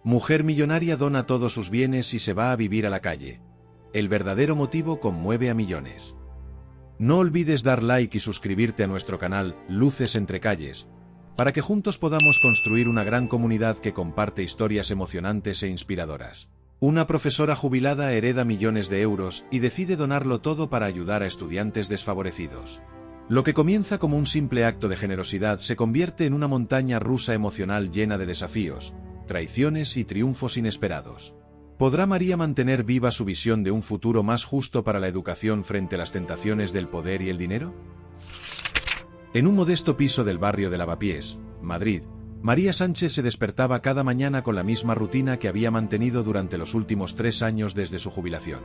Mujer millonaria dona todos sus bienes y se va a vivir a la calle. El verdadero motivo conmueve a millones. No olvides dar like y suscribirte a nuestro canal Luces entre Calles, para que juntos podamos construir una gran comunidad que comparte historias emocionantes e inspiradoras. Una profesora jubilada hereda millones de euros y decide donarlo todo para ayudar a estudiantes desfavorecidos. Lo que comienza como un simple acto de generosidad se convierte en una montaña rusa emocional llena de desafíos, traiciones y triunfos inesperados. ¿Podrá María mantener viva su visión de un futuro más justo para la educación frente a las tentaciones del poder y el dinero? En un modesto piso del barrio de Lavapiés, Madrid, María Sánchez se despertaba cada mañana con la misma rutina que había mantenido durante los últimos 3 años desde su jubilación.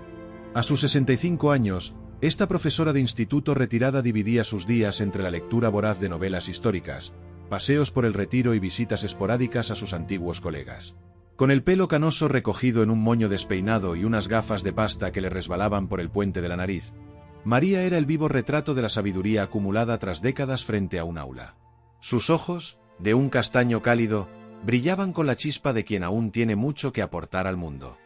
A sus 65 años, esta profesora de instituto retirada dividía sus días entre la lectura voraz de novelas históricas, paseos por el Retiro y visitas esporádicas a sus antiguos colegas. Con el pelo canoso recogido en un moño despeinado y unas gafas de pasta que le resbalaban por el puente de la nariz, María era el vivo retrato de la sabiduría acumulada tras décadas frente a un aula. Sus ojos, de un castaño cálido, brillaban con la chispa de quien aún tiene mucho que aportar al mundo.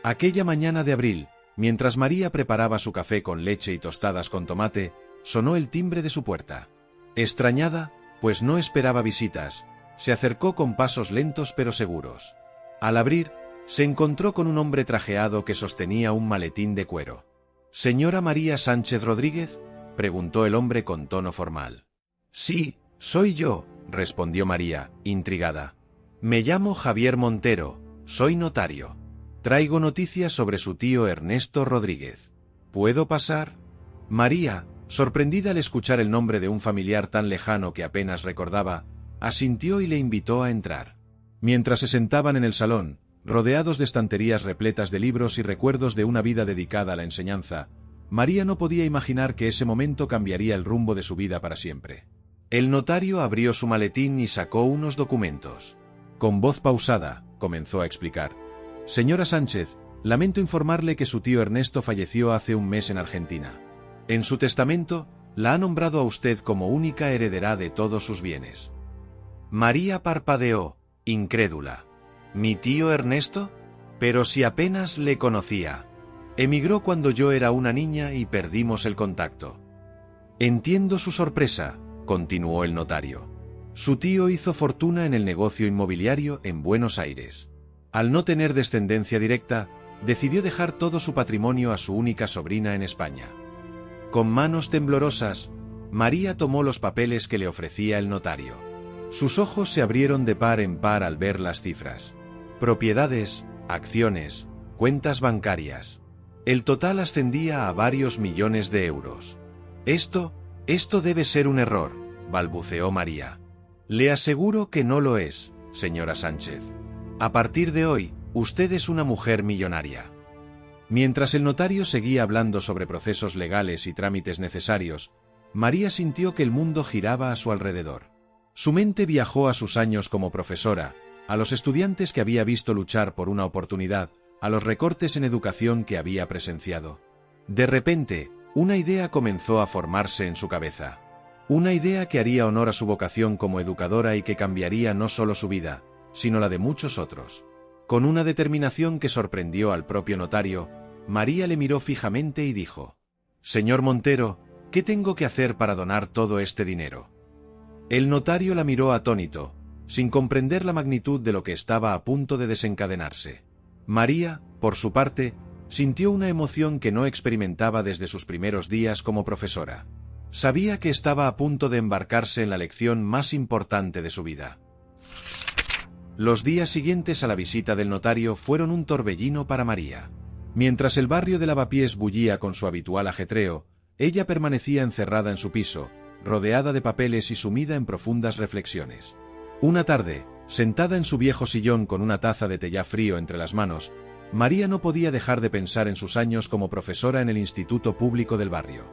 Aquella mañana de abril, mientras María preparaba su café con leche y tostadas con tomate, sonó el timbre de su puerta. Extrañada, pues no esperaba visitas, se acercó con pasos lentos pero seguros. Al abrir, se encontró con un hombre trajeado que sostenía un maletín de cuero. «¿Señora María Sánchez Rodríguez?», preguntó el hombre con tono formal. «Sí, soy yo», respondió María, intrigada. «Me llamo Javier Montero, soy notario. Traigo noticias sobre su tío Ernesto Rodríguez. ¿Puedo pasar?». María, sorprendida al escuchar el nombre de un familiar tan lejano que apenas recordaba, asintió y le invitó a entrar. Mientras se sentaban en el salón, rodeados de estanterías repletas de libros y recuerdos de una vida dedicada a la enseñanza, María no podía imaginar que ese momento cambiaría el rumbo de su vida para siempre. El notario abrió su maletín y sacó unos documentos. Con voz pausada, comenzó a explicar. «Señora Sánchez, lamento informarle que su tío Ernesto falleció hace un mes en Argentina. En su testamento, la ha nombrado a usted como única heredera de todos sus bienes». María parpadeó, incrédula. ¿Mi tío Ernesto? Pero si apenas le conocía. Emigró cuando yo era una niña y perdimos el contacto. Entiendo su sorpresa, continuó el notario. Su tío hizo fortuna en el negocio inmobiliario en Buenos Aires. Al no tener descendencia directa, decidió dejar todo su patrimonio a su única sobrina en España. Con manos temblorosas, María tomó los papeles que le ofrecía el notario. Sus ojos se abrieron de par en par al ver las cifras. Propiedades, acciones, cuentas bancarias. El total ascendía a varios millones de euros. Esto debe ser un error», balbuceó María. «Le aseguro que no lo es, señora Sánchez. A partir de hoy, usted es una mujer millonaria». Mientras el notario seguía hablando sobre procesos legales y trámites necesarios, María sintió que el mundo giraba a su alrededor. Su mente viajó a sus años como profesora, a los estudiantes que había visto luchar por una oportunidad, a los recortes en educación que había presenciado. De repente, una idea comenzó a formarse en su cabeza. Una idea que haría honor a su vocación como educadora y que cambiaría no solo su vida, sino la de muchos otros. Con una determinación que sorprendió al propio notario, María le miró fijamente y dijo: «Señor Montero, ¿qué tengo que hacer para donar todo este dinero?». El notario la miró atónito, sin comprender la magnitud de lo que estaba a punto de desencadenarse. María, por su parte, sintió una emoción que no experimentaba desde sus primeros días como profesora. Sabía que estaba a punto de embarcarse en la lección más importante de su vida. Los días siguientes a la visita del notario fueron un torbellino para María. Mientras el barrio de Lavapiés bullía con su habitual ajetreo, ella permanecía encerrada en su piso, rodeada de papeles y sumida en profundas reflexiones. Una tarde, sentada en su viejo sillón con una taza de té ya frío entre las manos, María no podía dejar de pensar en sus años como profesora en el instituto público del barrio.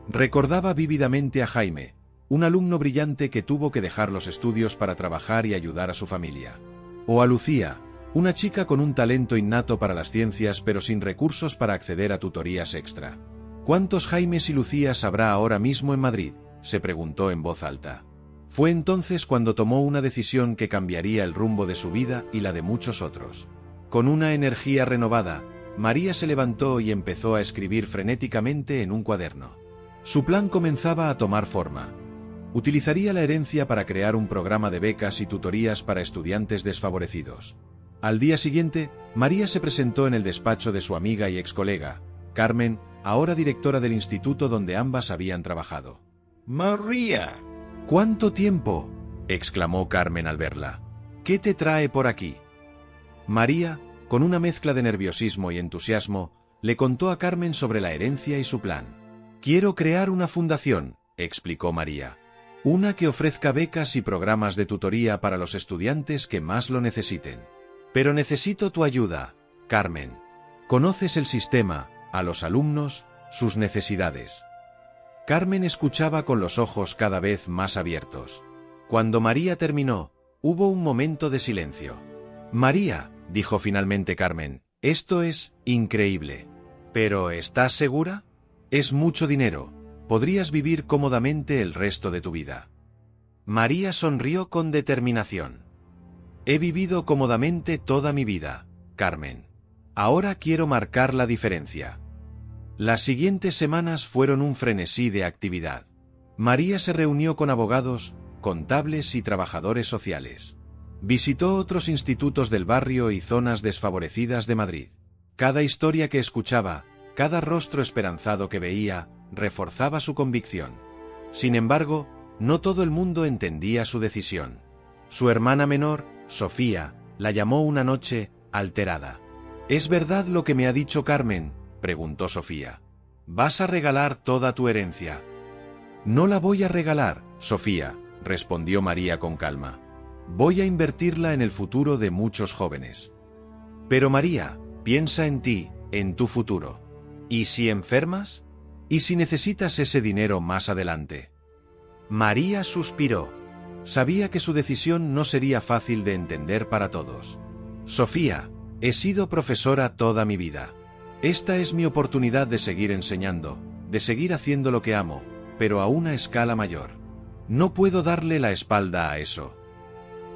Recordaba vívidamente a Jaime, un alumno brillante que tuvo que dejar los estudios para trabajar y ayudar a su familia. O a Lucía, una chica con un talento innato para las ciencias pero sin recursos para acceder a tutorías extra. ¿Cuántos Jaimes y Lucías habrá ahora mismo en Madrid?, se preguntó en voz alta. Fue entonces cuando tomó una decisión que cambiaría el rumbo de su vida y la de muchos otros. Con una energía renovada, María se levantó y empezó a escribir frenéticamente en un cuaderno. Su plan comenzaba a tomar forma. Utilizaría la herencia para crear un programa de becas y tutorías para estudiantes desfavorecidos. Al día siguiente, María se presentó en el despacho de su amiga y excolega, Carmen, ahora directora del instituto donde ambas habían trabajado. María. ¿Cuánto tiempo?, exclamó Carmen al verla. ¿Qué te trae por aquí? María, con una mezcla de nerviosismo y entusiasmo, le contó a Carmen sobre la herencia y su plan. Quiero crear una fundación, explicó María. Una que ofrezca becas y programas de tutoría para los estudiantes que más lo necesiten. Pero necesito tu ayuda, Carmen. Conoces el sistema, a los alumnos, sus necesidades. Carmen escuchaba con los ojos cada vez más abiertos. Cuando María terminó, hubo un momento de silencio. María, dijo finalmente Carmen, esto es increíble. ¿Pero estás segura? Es mucho dinero. Podrías vivir cómodamente el resto de tu vida. María sonrió con determinación. He vivido cómodamente toda mi vida, Carmen. Ahora quiero marcar la diferencia. Las siguientes semanas fueron un frenesí de actividad. María se reunió con abogados, contables y trabajadores sociales. Visitó otros institutos del barrio y zonas desfavorecidas de Madrid. Cada historia que escuchaba, cada rostro esperanzado que veía, reforzaba su convicción. Sin embargo, no todo el mundo entendía su decisión. Su hermana menor, Sofía, la llamó una noche, alterada. ¿Es verdad lo que me ha dicho Carmen?, preguntó Sofía. ¿Vas a regalar toda tu herencia? No la voy a regalar, Sofía, respondió María con calma. Voy a invertirla en el futuro de muchos jóvenes. Pero María, piensa en ti, en tu futuro. ¿Y si enfermas? ¿Y si necesitas ese dinero más adelante? María suspiró. Sabía que su decisión no sería fácil de entender para todos. Sofía, he sido profesora toda mi vida. Esta es mi oportunidad de seguir enseñando, de seguir haciendo lo que amo, pero a una escala mayor. No puedo darle la espalda a eso.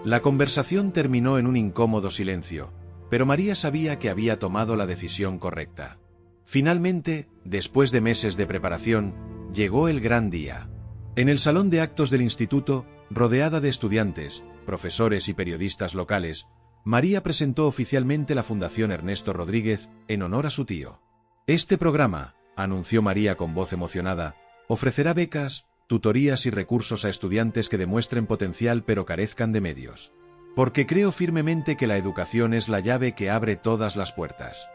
La conversación terminó en un incómodo silencio, pero María sabía que había tomado la decisión correcta. Finalmente, después de meses de preparación, llegó el gran día. En el salón de actos del instituto, rodeada de estudiantes, profesores y periodistas locales, María presentó oficialmente la Fundación Ernesto Rodríguez en honor a su tío. Este programa, anunció María con voz emocionada, ofrecerá becas, tutorías y recursos a estudiantes que demuestren potencial pero carezcan de medios. Porque creo firmemente que la educación es la llave que abre todas las puertas.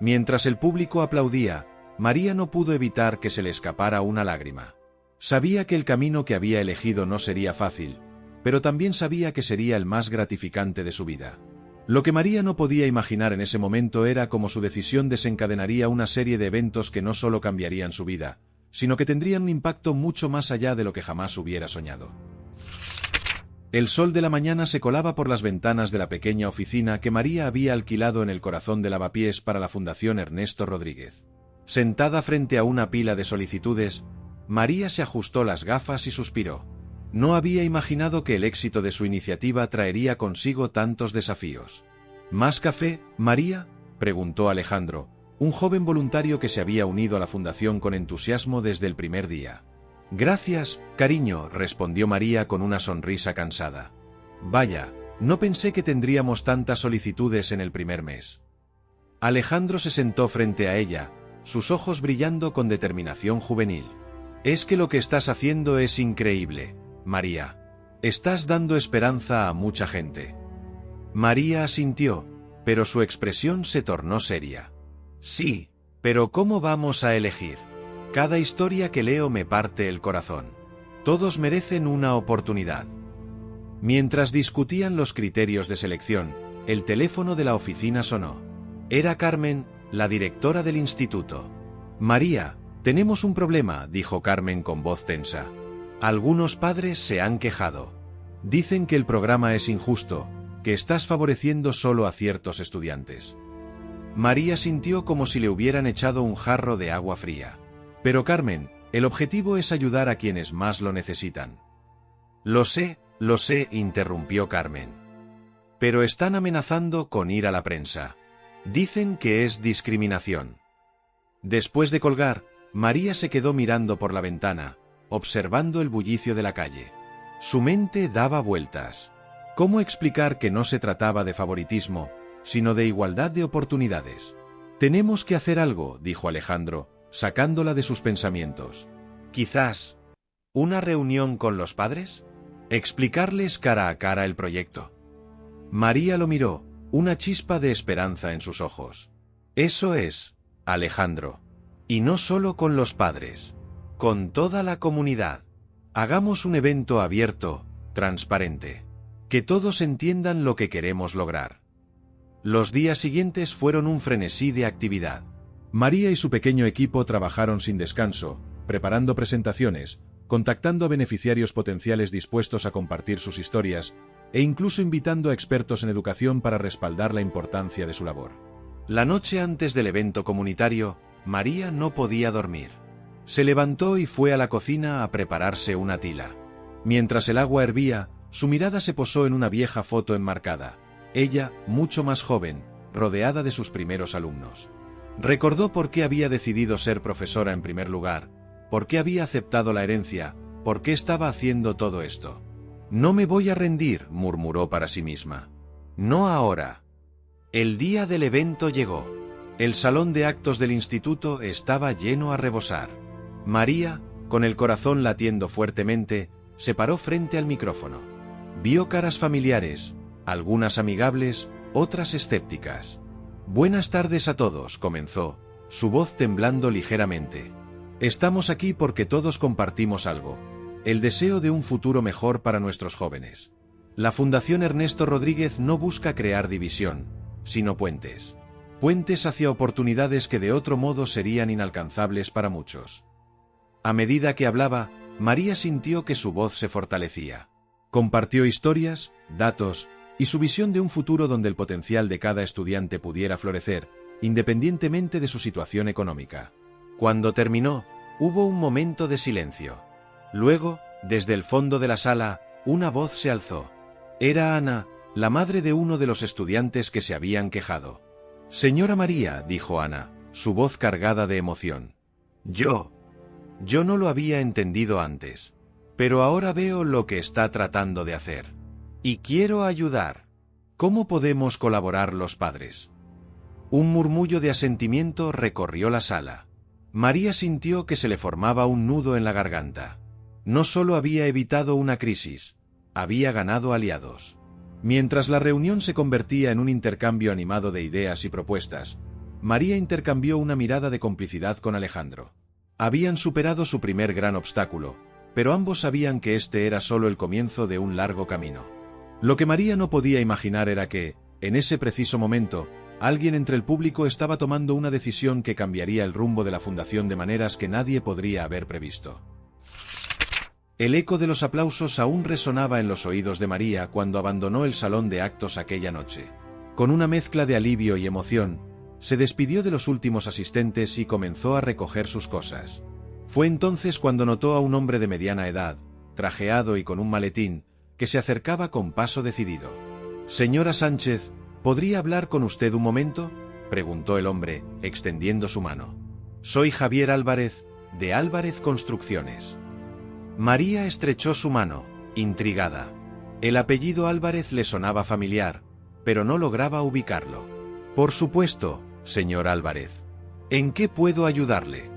Mientras el público aplaudía, María no pudo evitar que se le escapara una lágrima. Sabía que el camino que había elegido no sería fácil, pero también sabía que sería el más gratificante de su vida. Lo que María no podía imaginar en ese momento era cómo su decisión desencadenaría una serie de eventos que no solo cambiarían su vida, sino que tendrían un impacto mucho más allá de lo que jamás hubiera soñado. El sol de la mañana se colaba por las ventanas de la pequeña oficina que María había alquilado en el corazón de Lavapiés para la Fundación Ernesto Rodríguez. Sentada frente a una pila de solicitudes, María se ajustó las gafas y suspiró. No había imaginado que el éxito de su iniciativa traería consigo tantos desafíos. ¿Más café, María?, preguntó Alejandro, un joven voluntario que se había unido a la fundación con entusiasmo desde el primer día. Gracias, cariño, respondió María con una sonrisa cansada. Vaya, no pensé que tendríamos tantas solicitudes en el primer mes. Alejandro se sentó frente a ella, sus ojos brillando con determinación juvenil. Es que lo que estás haciendo es increíble, María. Estás dando esperanza a mucha gente. María asintió, pero su expresión se tornó seria. Sí, pero ¿cómo vamos a elegir? Cada historia que leo me parte el corazón. Todos merecen una oportunidad. Mientras discutían los criterios de selección, el teléfono de la oficina sonó. Era Carmen, la directora del instituto. María, tenemos un problema, dijo Carmen con voz tensa. Algunos padres se han quejado. Dicen que el programa es injusto, que estás favoreciendo solo a ciertos estudiantes. María sintió como si le hubieran echado un jarro de agua fría. Pero Carmen, el objetivo es ayudar a quienes más lo necesitan. Lo sé, interrumpió Carmen. Pero están amenazando con ir a la prensa. Dicen que es discriminación. Después de colgar, María se quedó mirando por la ventana, observando el bullicio de la calle. Su mente daba vueltas. ¿Cómo explicar que no se trataba de favoritismo, sino de igualdad de oportunidades? Tenemos que hacer algo, dijo Alejandro, sacándola de sus pensamientos. Quizás, ¿una reunión con los padres? Explicarles cara a cara el proyecto. María lo miró, una chispa de esperanza en sus ojos. Eso es, Alejandro. Y no solo con los padres, con toda la comunidad. Hagamos un evento abierto, transparente. Que todos entiendan lo que queremos lograr. Los días siguientes fueron un frenesí de actividad. María y su pequeño equipo trabajaron sin descanso, preparando presentaciones, contactando a beneficiarios potenciales dispuestos a compartir sus historias, e incluso invitando a expertos en educación para respaldar la importancia de su labor. La noche antes del evento comunitario, María no podía dormir. Se levantó y fue a la cocina a prepararse una tila. Mientras el agua hervía, su mirada se posó en una vieja foto enmarcada. Ella, mucho más joven, rodeada de sus primeros alumnos. Recordó por qué había decidido ser profesora en primer lugar, por qué había aceptado la herencia, por qué estaba haciendo todo esto. No me voy a rendir, murmuró para sí misma. No ahora. El día del evento llegó. El salón de actos del instituto estaba lleno a rebosar. María, con el corazón latiendo fuertemente, se paró frente al micrófono. Vio caras familiares, algunas amigables, otras escépticas. Buenas tardes a todos, comenzó, su voz temblando ligeramente. Estamos aquí porque todos compartimos algo, el deseo de un futuro mejor para nuestros jóvenes. La Fundación Ernesto Rodríguez no busca crear división, sino puentes. Puentes hacia oportunidades que de otro modo serían inalcanzables para muchos. A medida que hablaba, María sintió que su voz se fortalecía. Compartió historias, datos, y su visión de un futuro donde el potencial de cada estudiante pudiera florecer, independientemente de su situación económica. Cuando terminó, hubo un momento de silencio. Luego, desde el fondo de la sala, una voz se alzó. Era Ana, la madre de uno de los estudiantes que se habían quejado. «Señora María», dijo Ana, su voz cargada de emoción. Yo no lo había entendido antes. Pero ahora veo lo que está tratando de hacer. Y quiero ayudar. ¿Cómo podemos colaborar los padres?» Un murmullo de asentimiento recorrió la sala. María sintió que se le formaba un nudo en la garganta. No solo había evitado una crisis, había ganado aliados. Mientras la reunión se convertía en un intercambio animado de ideas y propuestas, María intercambió una mirada de complicidad con Alejandro. Habían superado su primer gran obstáculo, pero ambos sabían que este era solo el comienzo de un largo camino. Lo que María no podía imaginar era que, en ese preciso momento, alguien entre el público estaba tomando una decisión que cambiaría el rumbo de la fundación de maneras que nadie podría haber previsto. El eco de los aplausos aún resonaba en los oídos de María cuando abandonó el salón de actos aquella noche. Con una mezcla de alivio y emoción, se despidió de los últimos asistentes y comenzó a recoger sus cosas. Fue entonces cuando notó a un hombre de mediana edad, trajeado y con un maletín, que se acercaba con paso decidido. «Señora Sánchez, ¿podría hablar con usted un momento?», preguntó el hombre, extendiendo su mano. «Soy Javier Álvarez, de Álvarez Construcciones». María estrechó su mano, intrigada. El apellido Álvarez le sonaba familiar, pero no lograba ubicarlo. «Por supuesto, señor Álvarez. ¿En qué puedo ayudarle?».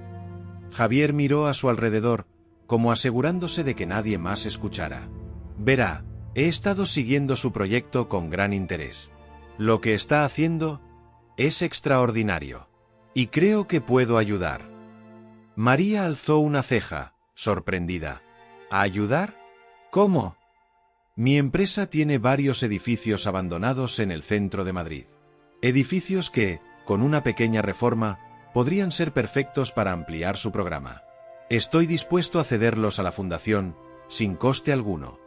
Javier miró a su alrededor, como asegurándose de que nadie más escuchara. «Verá, he estado siguiendo su proyecto con gran interés. Lo que está haciendo es extraordinario. Y creo que puedo ayudar». María alzó una ceja, sorprendida. ¿A ayudar? ¿Cómo? Mi empresa tiene varios edificios abandonados en el centro de Madrid. Edificios que, con una pequeña reforma, podrían ser perfectos para ampliar su programa. Estoy dispuesto a cederlos a la Fundación, sin coste alguno.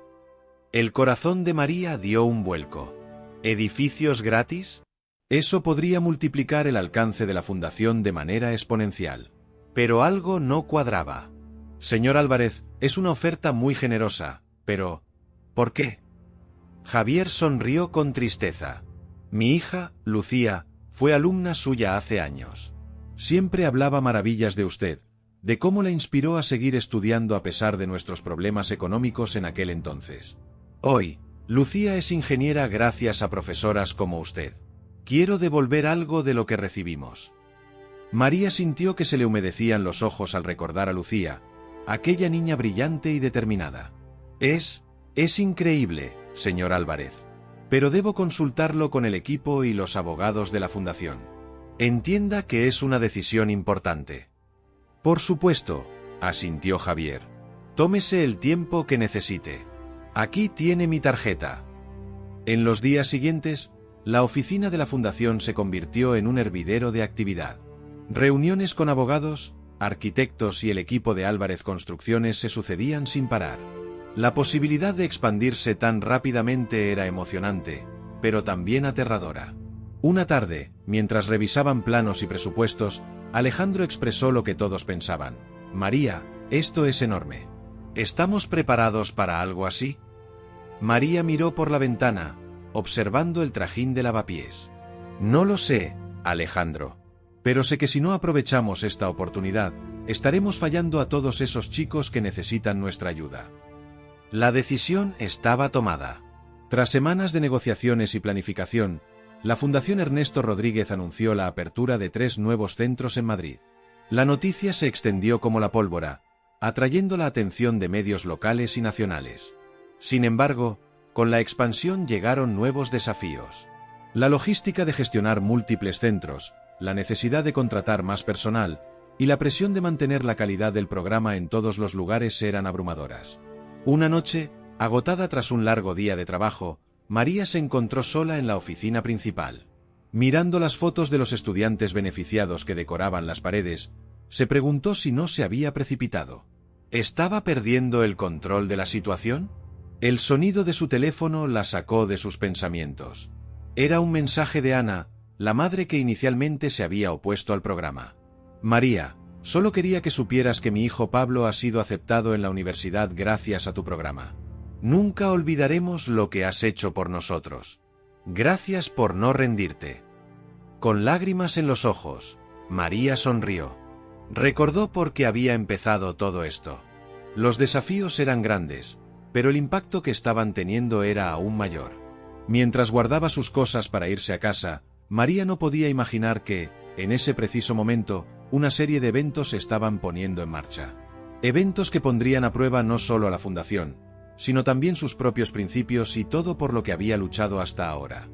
El corazón de María dio un vuelco. ¿Edificios gratis? Eso podría multiplicar el alcance de la Fundación de manera exponencial. Pero algo no cuadraba. «Señor Álvarez, es una oferta muy generosa, pero ¿Por qué? Javier sonrió con tristeza. Mi hija, Lucía, fue alumna suya hace años. Siempre hablaba maravillas de usted, de cómo la inspiró a seguir estudiando a pesar de nuestros problemas económicos en aquel entonces. Hoy, Lucía es ingeniera gracias a profesoras como usted. Quiero devolver algo de lo que recibimos. María sintió que se le humedecían los ojos al recordar a Lucía, aquella niña brillante y determinada. Es increíble, señor Álvarez. Pero debo consultarlo con el equipo y los abogados de la fundación. Entienda que es una decisión importante. Por supuesto, asintió Javier. Tómese el tiempo que necesite. Aquí tiene mi tarjeta. En los días siguientes, la oficina de la fundación se convirtió en un hervidero de actividad. Reuniones con abogados, arquitectos y el equipo de Álvarez Construcciones se sucedían sin parar. La posibilidad de expandirse tan rápidamente era emocionante, pero también aterradora. Una tarde, mientras revisaban planos y presupuestos, Alejandro expresó lo que todos pensaban. María, esto es enorme. ¿Estamos preparados para algo así? María miró por la ventana, observando el trajín de lavapiés. No lo sé, Alejandro. Pero sé que si no aprovechamos esta oportunidad, estaremos fallando a todos esos chicos que necesitan nuestra ayuda. La decisión estaba tomada. Tras semanas de negociaciones y planificación, la Fundación Ernesto Rodríguez anunció la apertura de 3 nuevos centros en Madrid. La noticia se extendió como la pólvora, atrayendo la atención de medios locales y nacionales. Sin embargo, con la expansión llegaron nuevos desafíos. La logística de gestionar múltiples centros, la necesidad de contratar más personal y la presión de mantener la calidad del programa en todos los lugares eran abrumadoras. Una noche, agotada tras un largo día de trabajo, María se encontró sola en la oficina principal. Mirando las fotos de los estudiantes beneficiados que decoraban las paredes, se preguntó si no se había precipitado. ¿Estaba perdiendo el control de la situación? El sonido de su teléfono la sacó de sus pensamientos. Era un mensaje de Ana, la madre que inicialmente se había opuesto al programa. María, solo quería que supieras que mi hijo Pablo ha sido aceptado en la universidad gracias a tu programa. Nunca olvidaremos lo que has hecho por nosotros. Gracias por no rendirte. Con lágrimas en los ojos, María sonrió. Recordó por qué había empezado todo esto. Los desafíos eran grandes, pero el impacto que estaban teniendo era aún mayor. Mientras guardaba sus cosas para irse a casa, María no podía imaginar que, en ese preciso momento, una serie de eventos se estaban poniendo en marcha. Eventos que pondrían a prueba no solo a la fundación, sino también sus propios principios y todo por lo que había luchado hasta ahora.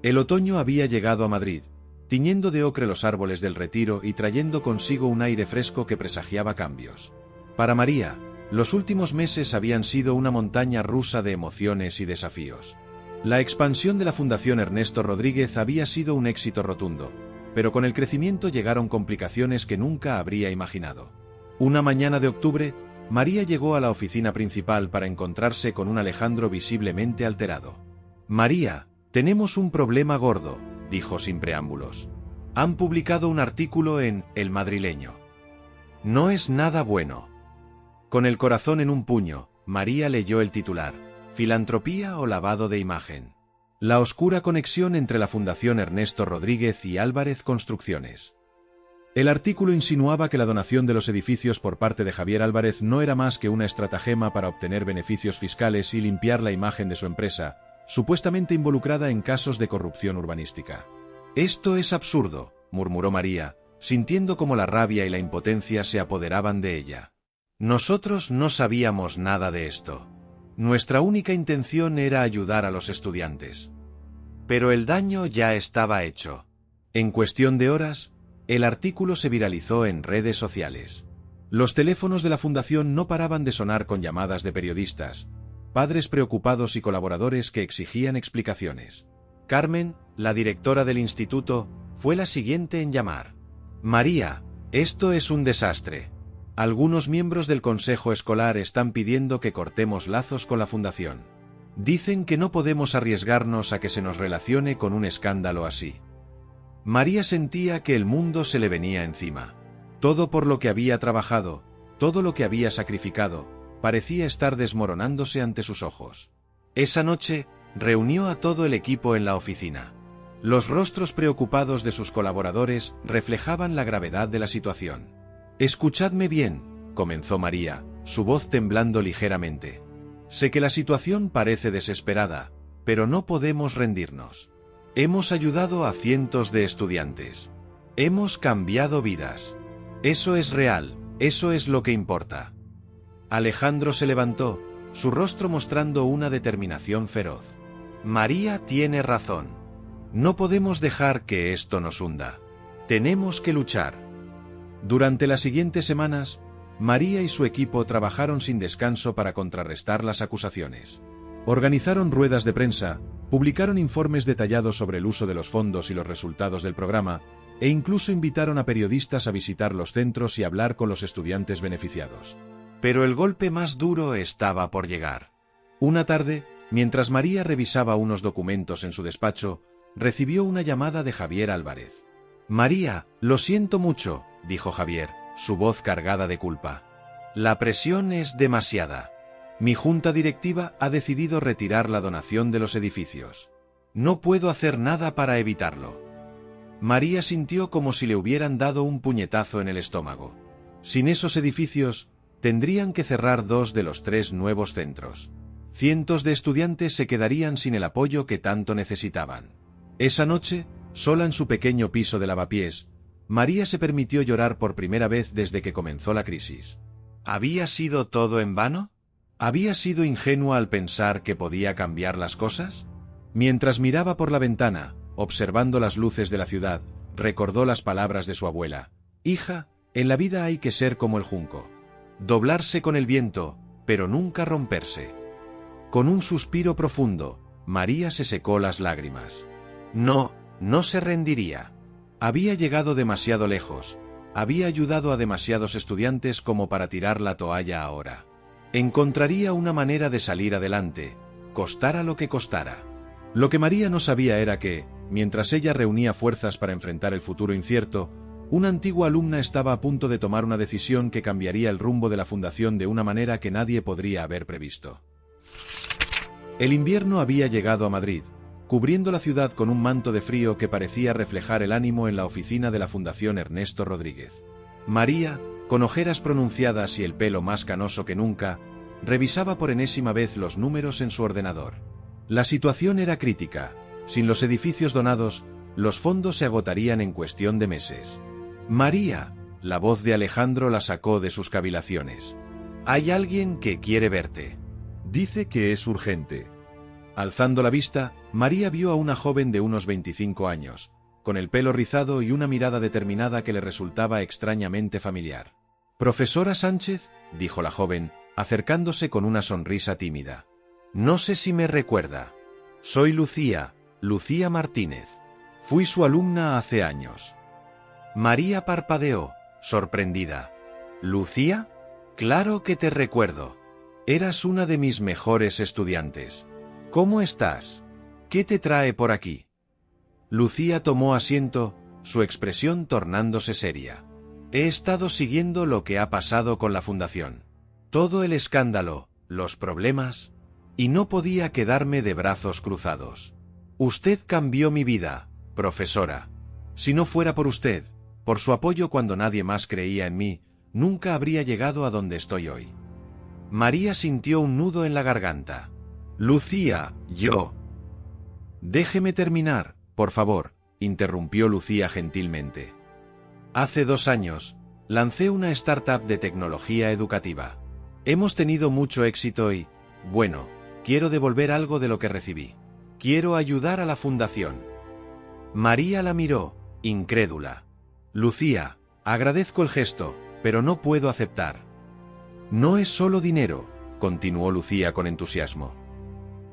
El otoño había llegado a Madrid, tiñendo de ocre los árboles del Retiro y trayendo consigo un aire fresco que presagiaba cambios. Para María, los últimos meses habían sido una montaña rusa de emociones y desafíos. La expansión de la Fundación Ernesto Rodríguez había sido un éxito rotundo, pero con el crecimiento llegaron complicaciones que nunca habría imaginado. Una mañana de octubre, María llegó a la oficina principal para encontrarse con un Alejandro visiblemente alterado. María, tenemos un problema gordo, dijo sin preámbulos. Han publicado un artículo en El Madrileño. No es nada bueno. Con el corazón en un puño, María leyó el titular: ¿Filantropía o lavado de imagen? La oscura conexión entre la Fundación Ernesto Rodríguez y Álvarez Construcciones. El artículo insinuaba que la donación de los edificios por parte de Javier Álvarez no era más que una estratagema para obtener beneficios fiscales y limpiar la imagen de su empresa, supuestamente involucrada en casos de corrupción urbanística. Esto es absurdo, murmuró María, sintiendo cómo la rabia y la impotencia se apoderaban de ella. Nosotros no sabíamos nada de esto. Nuestra única intención era ayudar a los estudiantes. Pero el daño ya estaba hecho. En cuestión de horas, el artículo se viralizó en redes sociales. Los teléfonos de la fundación no paraban de sonar con llamadas de periodistas, padres preocupados y colaboradores que exigían explicaciones. Carmen, la directora del instituto, fue la siguiente en llamar. María, esto es un desastre. Algunos miembros del consejo escolar están pidiendo que cortemos lazos con la fundación. Dicen que no podemos arriesgarnos a que se nos relacione con un escándalo así. María sentía que el mundo se le venía encima. Todo por lo que había trabajado, todo lo que había sacrificado, parecía estar desmoronándose ante sus ojos. Esa noche, reunió a todo el equipo en la oficina. Los rostros preocupados de sus colaboradores reflejaban la gravedad de la situación. «Escuchadme bien», comenzó María, su voz temblando ligeramente. «Sé que la situación parece desesperada, pero no podemos rendirnos. Hemos ayudado a cientos de estudiantes. Hemos cambiado vidas. Eso es real, eso es lo que importa». Alejandro se levantó, su rostro mostrando una determinación feroz. «María tiene razón. No podemos dejar que esto nos hunda. Tenemos que luchar». Durante las siguientes semanas, María y su equipo trabajaron sin descanso para contrarrestar las acusaciones. Organizaron ruedas de prensa, publicaron informes detallados sobre el uso de los fondos y los resultados del programa, e incluso invitaron a periodistas a visitar los centros y hablar con los estudiantes beneficiados. Pero el golpe más duro estaba por llegar. Una tarde, mientras María revisaba unos documentos en su despacho, recibió una llamada de Javier Álvarez. «María, lo siento mucho», dijo Javier, su voz cargada de culpa. «La presión es demasiada. Mi junta directiva ha decidido retirar la donación de los edificios. No puedo hacer nada para evitarlo». María sintió como si le hubieran dado un puñetazo en el estómago. Sin esos edificios, tendrían que cerrar 2 de los 3 nuevos centros. Cientos de estudiantes se quedarían sin el apoyo que tanto necesitaban. Esa noche, sola en su pequeño piso de lavapiés, María se permitió llorar por primera vez desde que comenzó la crisis. ¿Había sido todo en vano? ¿Había sido ingenua al pensar que podía cambiar las cosas? Mientras miraba por la ventana, observando las luces de la ciudad, recordó las palabras de su abuela. «Hija, en la vida hay que ser como el junco. Doblarse con el viento, pero nunca romperse». Con un suspiro profundo, María se secó las lágrimas. No se rendiría. Había llegado demasiado lejos, había ayudado a demasiados estudiantes como para tirar la toalla ahora. Encontraría una manera de salir adelante, costara lo que costara. Lo que María no sabía era que, mientras ella reunía fuerzas para enfrentar el futuro incierto, una antigua alumna estaba a punto de tomar una decisión que cambiaría el rumbo de la fundación de una manera que nadie podría haber previsto. El invierno había llegado a Madrid, cubriendo la ciudad con un manto de frío que parecía reflejar el ánimo en la oficina de la Fundación Ernesto Rodríguez. María, con ojeras pronunciadas y el pelo más canoso que nunca, revisaba por enésima vez los números en su ordenador. La situación era crítica. Sin los edificios donados, los fondos se agotarían en cuestión de meses. «María», la voz de Alejandro la sacó de sus cavilaciones. «Hay alguien que quiere verte». Dice que es urgente. Alzando la vista, María vio a una joven de unos 25 años, con el pelo rizado y una mirada determinada que le resultaba extrañamente familiar. «Profesora Sánchez», dijo la joven, acercándose con una sonrisa tímida. «No sé si me recuerda. Soy Lucía Martínez. Fui su alumna hace años». María parpadeó, sorprendida. «¿Lucía? Claro que te recuerdo. Eras una de mis mejores estudiantes. ¿Cómo estás? ¿Qué te trae por aquí?» Lucía tomó asiento, su expresión tornándose seria. «He estado siguiendo lo que ha pasado con la fundación. Todo el escándalo, los problemas, y no podía quedarme de brazos cruzados. Usted cambió mi vida, profesora. Si no fuera por usted, por su apoyo cuando nadie más creía en mí, nunca habría llegado a donde estoy hoy». María sintió un nudo en la garganta. «Lucía, yo». «Déjeme terminar, por favor», interrumpió Lucía gentilmente. «Hace 2 años, lancé una startup de tecnología educativa. Hemos tenido mucho éxito y, bueno, quiero devolver algo de lo que recibí. Quiero ayudar a la fundación». María la miró, incrédula. «Lucía, agradezco el gesto, pero no puedo aceptar». «No es solo dinero», continuó Lucía con entusiasmo.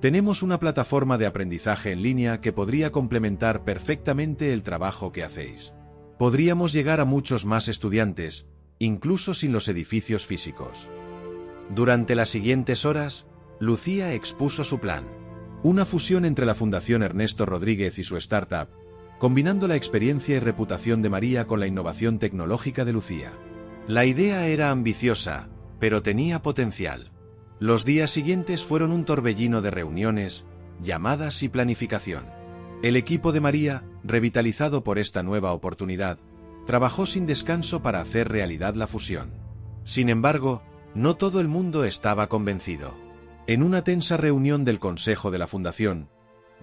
«Tenemos una plataforma de aprendizaje en línea que podría complementar perfectamente el trabajo que hacéis. Podríamos llegar a muchos más estudiantes, incluso sin los edificios físicos». Durante las siguientes horas, Lucía expuso su plan. Una fusión entre la Fundación Ernesto Rodríguez y su startup, combinando la experiencia y reputación de María con la innovación tecnológica de Lucía. La idea era ambiciosa, pero tenía potencial. Los días siguientes fueron un torbellino de reuniones, llamadas y planificación. El equipo de María, revitalizado por esta nueva oportunidad, trabajó sin descanso para hacer realidad la fusión. Sin embargo, no todo el mundo estaba convencido. En una tensa reunión del Consejo de la Fundación,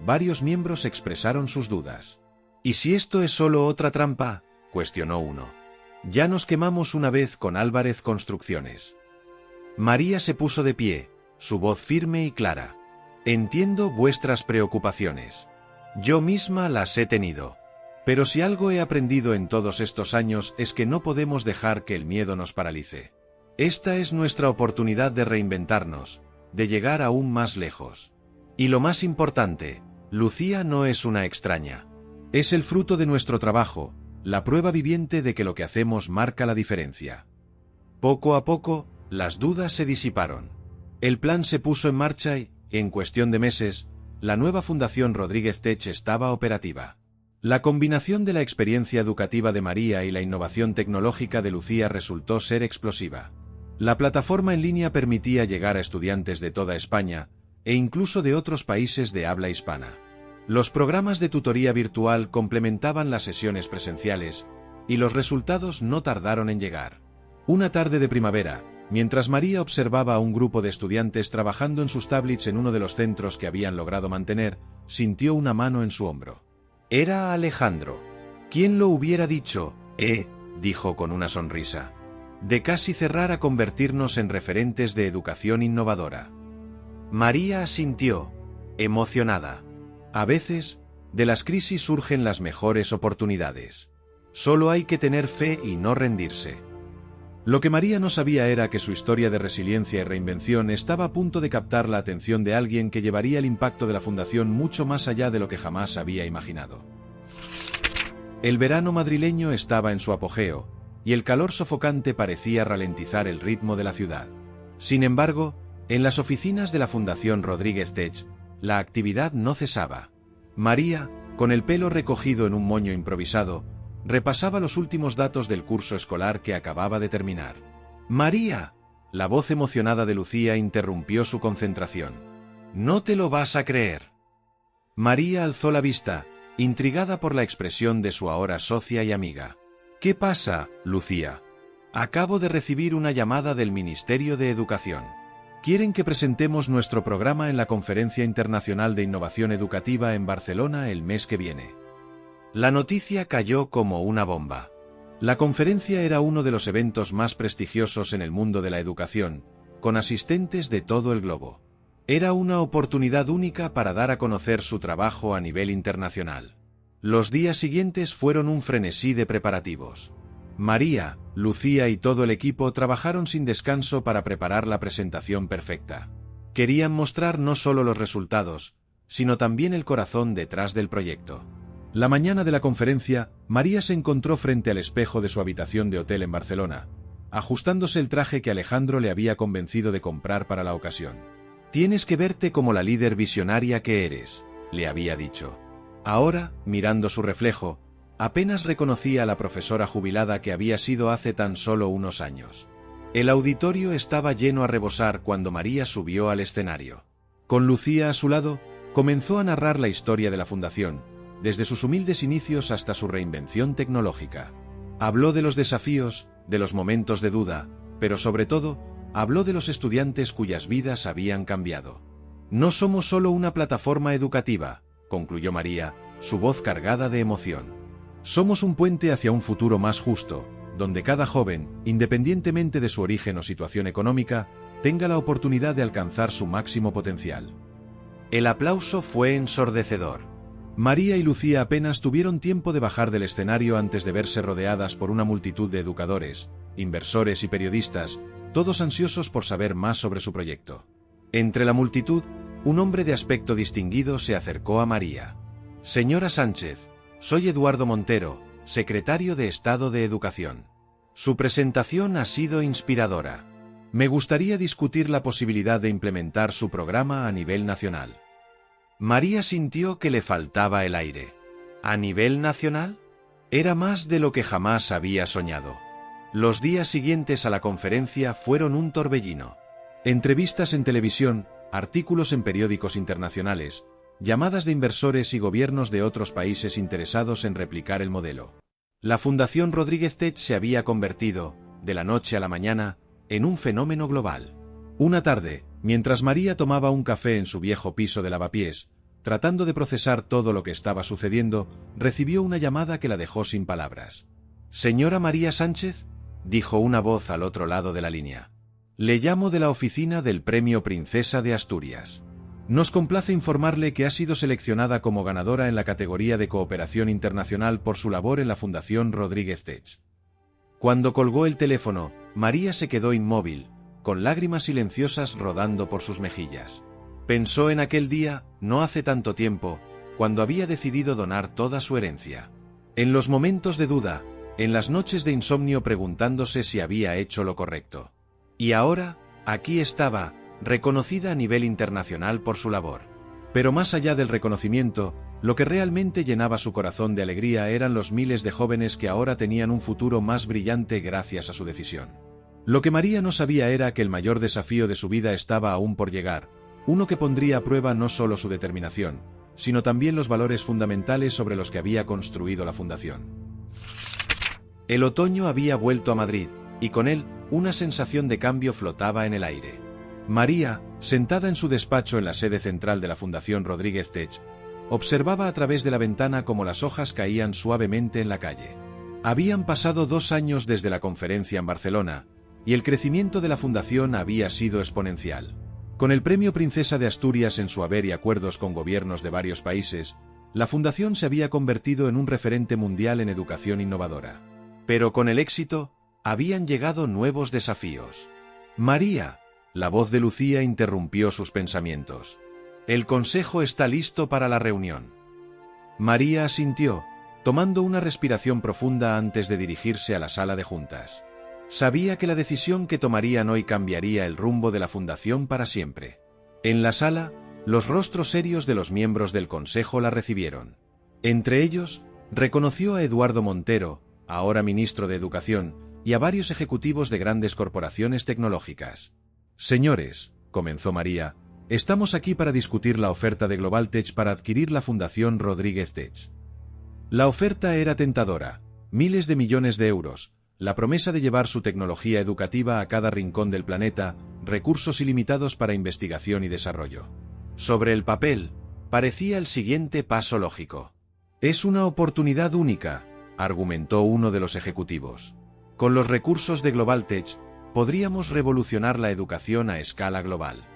varios miembros expresaron sus dudas. ¿Y si esto es solo otra trampa?, cuestionó uno. Ya nos quemamos una vez con Álvarez Construcciones. María se puso de pie, su voz firme y clara. Entiendo vuestras preocupaciones. Yo misma las he tenido. Pero si algo he aprendido en todos estos años es que no podemos dejar que el miedo nos paralice. Esta es nuestra oportunidad de reinventarnos, de llegar aún más lejos. Y lo más importante, Lucía no es una extraña. Es el fruto de nuestro trabajo, la prueba viviente de que lo que hacemos marca la diferencia. Poco a poco, las dudas se disiparon. El plan se puso en marcha y, en cuestión de meses, la nueva Fundación Rodríguez Tech estaba operativa. La combinación de la experiencia educativa de María y la innovación tecnológica de Lucía resultó ser explosiva. La plataforma en línea permitía llegar a estudiantes de toda España, e incluso de otros países de habla hispana. Los programas de tutoría virtual complementaban las sesiones presenciales, y los resultados no tardaron en llegar. Una tarde de primavera, mientras María observaba a un grupo de estudiantes trabajando en sus tablets en uno de los centros que habían logrado mantener, sintió una mano en su hombro. Era Alejandro. ¿Quién lo hubiera dicho? Dijo con una sonrisa. De casi cerrar a convertirnos en referentes de educación innovadora. María asintió, emocionada. A veces, de las crisis surgen las mejores oportunidades. Solo hay que tener fe y no rendirse. Lo que María no sabía era que su historia de resiliencia y reinvención estaba a punto de captar la atención de alguien que llevaría el impacto de la Fundación mucho más allá de lo que jamás había imaginado. El verano madrileño estaba en su apogeo, y el calor sofocante parecía ralentizar el ritmo de la ciudad. Sin embargo, en las oficinas de la Fundación Rodríguez Tech, la actividad no cesaba. María, con el pelo recogido en un moño improvisado, repasaba los últimos datos del curso escolar que acababa de terminar. ¡María! La voz emocionada de Lucía interrumpió su concentración. «No te lo vas a creer». María alzó la vista, intrigada por la expresión de su ahora socia y amiga. «¿Qué pasa, Lucía?» «Acabo de recibir una llamada del Ministerio de Educación. Quieren que presentemos nuestro programa en la Conferencia Internacional de Innovación Educativa en Barcelona el mes que viene». La noticia cayó como una bomba. La conferencia era uno de los eventos más prestigiosos en el mundo de la educación, con asistentes de todo el globo. Era una oportunidad única para dar a conocer su trabajo a nivel internacional. Los días siguientes fueron un frenesí de preparativos. María, Lucía y todo el equipo trabajaron sin descanso para preparar la presentación perfecta. Querían mostrar no solo los resultados, sino también el corazón detrás del proyecto. La mañana de la conferencia, María se encontró frente al espejo de su habitación de hotel en Barcelona, ajustándose el traje que Alejandro le había convencido de comprar para la ocasión. «Tienes que verte como la líder visionaria que eres», le había dicho. Ahora, mirando su reflejo, apenas reconocía a la profesora jubilada que había sido hace tan solo unos años. El auditorio estaba lleno a rebosar cuando María subió al escenario. Con Lucía a su lado, comenzó a narrar la historia de la Fundación, desde sus humildes inicios hasta su reinvención tecnológica. Habló de los desafíos, de los momentos de duda, pero sobre todo, habló de los estudiantes cuyas vidas habían cambiado. «No somos solo una plataforma educativa», concluyó María, su voz cargada de emoción. «Somos un puente hacia un futuro más justo, donde cada joven, independientemente de su origen o situación económica, tenga la oportunidad de alcanzar su máximo potencial». El aplauso fue ensordecedor. María y Lucía apenas tuvieron tiempo de bajar del escenario antes de verse rodeadas por una multitud de educadores, inversores y periodistas, todos ansiosos por saber más sobre su proyecto. Entre la multitud, un hombre de aspecto distinguido se acercó a María. «Señora Sánchez, soy Eduardo Montero, secretario de Estado de Educación. Su presentación ha sido inspiradora. Me gustaría discutir la posibilidad de implementar su programa a nivel nacional». María sintió que le faltaba el aire. ¿A nivel nacional? Era más de lo que jamás había soñado. Los días siguientes a la conferencia fueron un torbellino. Entrevistas en televisión, artículos en periódicos internacionales, llamadas de inversores y gobiernos de otros países interesados en replicar el modelo. La Fundación Rodríguez Tech se había convertido, de la noche a la mañana, en un fenómeno global. Una tarde, mientras María tomaba un café en su viejo piso de lavapiés, tratando de procesar todo lo que estaba sucediendo, recibió una llamada que la dejó sin palabras. «¿Señora María Sánchez?», dijo una voz al otro lado de la línea. «Le llamo de la oficina del Premio Princesa de Asturias. Nos complace informarle que ha sido seleccionada como ganadora en la categoría de Cooperación Internacional por su labor en la Fundación Rodríguez Tech». Cuando colgó el teléfono, María se quedó inmóvil, con lágrimas silenciosas rodando por sus mejillas. Pensó en aquel día, no hace tanto tiempo, cuando había decidido donar toda su herencia. En los momentos de duda, en las noches de insomnio preguntándose si había hecho lo correcto. Y ahora, aquí estaba, reconocida a nivel internacional por su labor. Pero más allá del reconocimiento, lo que realmente llenaba su corazón de alegría eran los miles de jóvenes que ahora tenían un futuro más brillante gracias a su decisión. Lo que María no sabía era que el mayor desafío de su vida estaba aún por llegar, uno que pondría a prueba no solo su determinación, sino también los valores fundamentales sobre los que había construido la fundación. El otoño había vuelto a Madrid, y con él, una sensación de cambio flotaba en el aire. María, sentada en su despacho en la sede central de la Fundación Rodríguez Tech, observaba a través de la ventana cómo las hojas caían suavemente en la calle. Habían pasado 2 años desde la conferencia en Barcelona, y el crecimiento de la fundación había sido exponencial. Con el Premio Princesa de Asturias en su haber y acuerdos con gobiernos de varios países, la fundación se había convertido en un referente mundial en educación innovadora. Pero con el éxito, habían llegado nuevos desafíos. «María», la voz de Lucía interrumpió sus pensamientos. «El consejo está listo para la reunión». María asintió, tomando una respiración profunda antes de dirigirse a la sala de juntas. Sabía que la decisión que tomarían hoy cambiaría el rumbo de la fundación para siempre. En la sala, los rostros serios de los miembros del consejo la recibieron. Entre ellos, reconoció a Eduardo Montero, ahora ministro de Educación, y a varios ejecutivos de grandes corporaciones tecnológicas. «Señores», comenzó María, «estamos aquí para discutir la oferta de Global Tech para adquirir la Fundación Rodríguez Tech». La oferta era tentadora, miles de millones de euros, la promesa de llevar su tecnología educativa a cada rincón del planeta, recursos ilimitados para investigación y desarrollo. Sobre el papel, parecía el siguiente paso lógico. «Es una oportunidad única», argumentó uno de los ejecutivos. «Con los recursos de Global Tech, podríamos revolucionar la educación a escala global».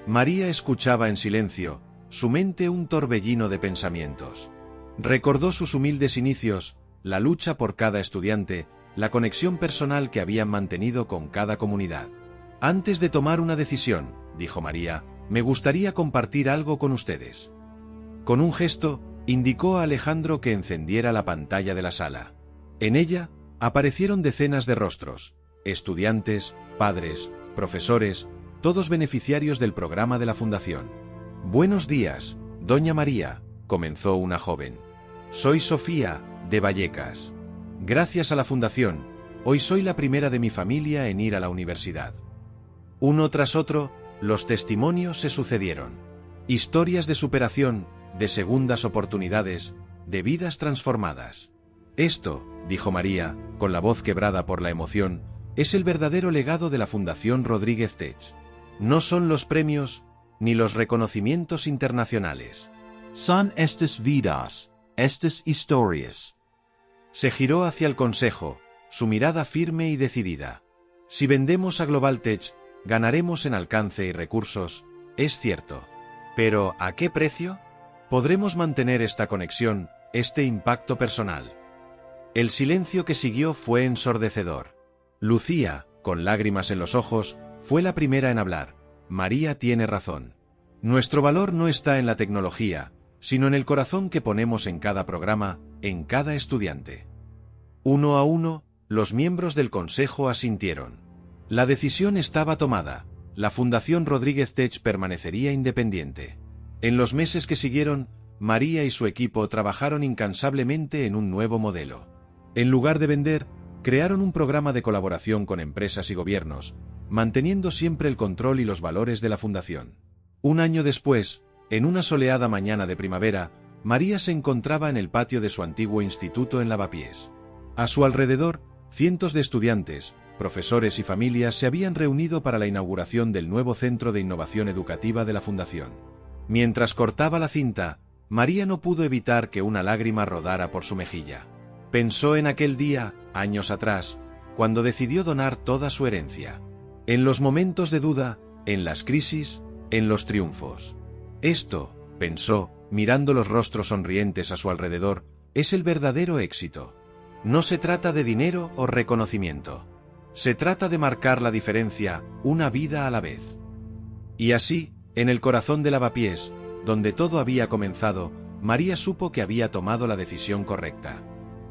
María escuchaba en silencio, su mente un torbellino de pensamientos. Recordó sus humildes inicios, la lucha por cada estudiante, la conexión personal que habían mantenido con cada comunidad. «Antes de tomar una decisión», dijo María, «me gustaría compartir algo con ustedes». Con un gesto, indicó a Alejandro que encendiera la pantalla de la sala. En ella, aparecieron decenas de rostros, estudiantes, padres, profesores, todos beneficiarios del programa de la Fundación. «Buenos días, doña María», comenzó una joven. «Soy Sofía, de Vallecas. Gracias a la Fundación, hoy soy la primera de mi familia en ir a la universidad». Uno tras otro, los testimonios se sucedieron. Historias de superación, de segundas oportunidades, de vidas transformadas. «Esto», dijo María, con la voz quebrada por la emoción, «es el verdadero legado de la Fundación Rodríguez Tech. No son los premios, ni los reconocimientos internacionales. Son estas vidas, estas historias». Se giró hacia el consejo, su mirada firme y decidida. «Si vendemos a Global Tech, ganaremos en alcance y recursos, es cierto. Pero, ¿a qué precio? Podremos mantener esta conexión, este impacto personal». El silencio que siguió fue ensordecedor. Lucía, con lágrimas en los ojos, fue la primera en hablar. «María tiene razón. Nuestro valor no está en la tecnología, sino en el corazón que ponemos en cada programa, en cada estudiante». Uno a uno, los miembros del consejo asintieron. La decisión estaba tomada. La Fundación Rodríguez Tech permanecería independiente. En los meses que siguieron, María y su equipo trabajaron incansablemente en un nuevo modelo. En lugar de vender, crearon un programa de colaboración con empresas y gobiernos, manteniendo siempre el control y los valores de la fundación. Un año después, en una soleada mañana de primavera, María se encontraba en el patio de su antiguo instituto en Lavapiés. A su alrededor, cientos de estudiantes, profesores y familias se habían reunido para la inauguración del nuevo Centro de Innovación Educativa de la Fundación. Mientras cortaba la cinta, María no pudo evitar que una lágrima rodara por su mejilla. Pensó en aquel día, años atrás, cuando decidió donar toda su herencia. En los momentos de duda, en las crisis, en los triunfos. Esto, pensó, mirando los rostros sonrientes a su alrededor, es el verdadero éxito. No se trata de dinero o reconocimiento. Se trata de marcar la diferencia, una vida a la vez. Y así, en el corazón de Lavapiés, donde todo había comenzado, María supo que había tomado la decisión correcta.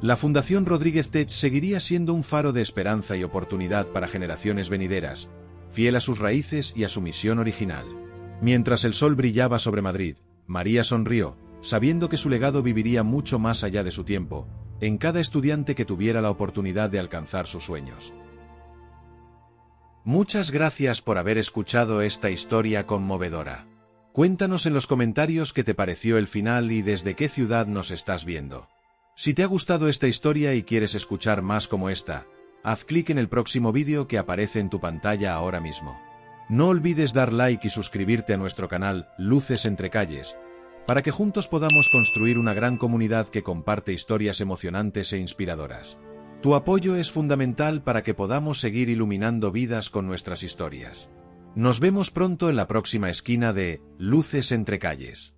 La Fundación Rodríguez Tech seguiría siendo un faro de esperanza y oportunidad para generaciones venideras, fiel a sus raíces y a su misión original. Mientras el sol brillaba sobre Madrid, María sonrió, sabiendo que su legado viviría mucho más allá de su tiempo, en cada estudiante que tuviera la oportunidad de alcanzar sus sueños. Muchas gracias por haber escuchado esta historia conmovedora. Cuéntanos en los comentarios qué te pareció el final y desde qué ciudad nos estás viendo. Si te ha gustado esta historia y quieres escuchar más como esta, haz clic en el próximo vídeo que aparece en tu pantalla ahora mismo. No olvides dar like y suscribirte a nuestro canal Luces entre Calles, para que juntos podamos construir una gran comunidad que comparte historias emocionantes e inspiradoras. Tu apoyo es fundamental para que podamos seguir iluminando vidas con nuestras historias. Nos vemos pronto en la próxima esquina de Luces entre Calles.